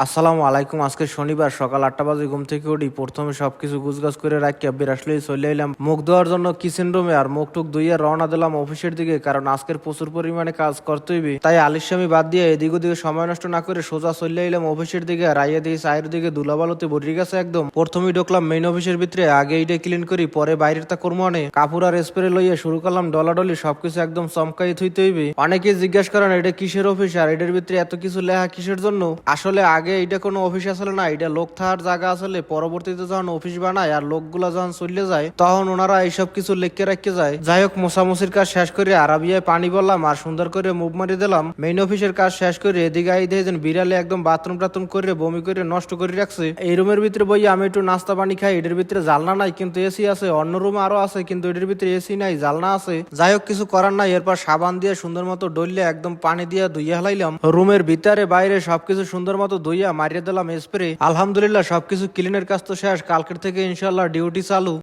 আসসালামু আলাইকুম। আজকে শনিবার সকাল 8টা বাজে ঘুম থেকে উঠি। প্রথমে সবকিছু গুছগাছ করে রাখি বিরাসলেই চলে এলাম মুখ ধোয়ার জন্য কিচেন রুমে। আর মুখ টুক ধুইয়া রওনা দিলাম অফিসের দিকে, কারণ আজকের প্রচুর পরিমাণে কাজ করতে হইবে। তাই আলিস্বামী বাদ দিয়ে এদিক ওদিকে সময় নষ্ট না করে সোজা চলে এলাম অফিসের দিকে। আর আইয়া দিয়ে চায়ের দিকে ধুলাবালুতে ভরে গেছে একদম। প্রথমেই ঢুকলাম মেইন অফিসের ভিতরে, আগে এইটা ক্লিন করি পরে বাইরের তা করবো। কাপড় আর স্প্রে লইয়া শুরু করলাম ডলাডলি। সবকিছু একদম চমকাই থইতে হইবে। অনেকে জিজ্ঞাসা করেন এটা কিসের অফিস আর এটার ভিতরে এত কিছু লেখা কিসের জন্য। আসলে আগে এটা কোনো অফিস আসলে না, এটা লোক থাকার জায়গা আসলে। পরবর্তীতে যখন অফিস বানায় আর লোকগুলা যখন চলে যায় তখন ওনারা এইসব কিছু লিখে রাখতে যায়। যাই হোক, মোছামুছির কাজ শেষ করে আরাবিয়ায় পানি বললাম আর সুন্দর করে মুভ মারি দিলাম। মেইন অফিসের কাজ শেষ করে এদিকে আই দেখেন বিড়ালে একদম বাথরুম টাথরুম করে বমি করে নষ্ট করে রাখছে। এই রুমের ভিতরে বই আমি একটু নাস্তা পানি খাই। এটার ভিতরে জালনা নাই কিন্তু এসি আছে। অন্য রুমে আরো আছে কিন্তু এটার ভিতরে এসি নাই, জালনা আছে। যাই হোক, কিছু করার নাই। এরপর সাবান দিয়ে সুন্দর মতো ডললে একদম পানি দিয়ে ধুইয়া হালাইলাম। রুমের ভিতরে বাইরে সবকিছু সুন্দর মতো ধুইয়া মারিয়ে দিলাম স্প্রে। আলহামদুলিল্লাহ সবকিছু ক্লিনের কাজ তো শেষ। কালকের থেকে ইনশাল্লাহ ডিউটি চালু।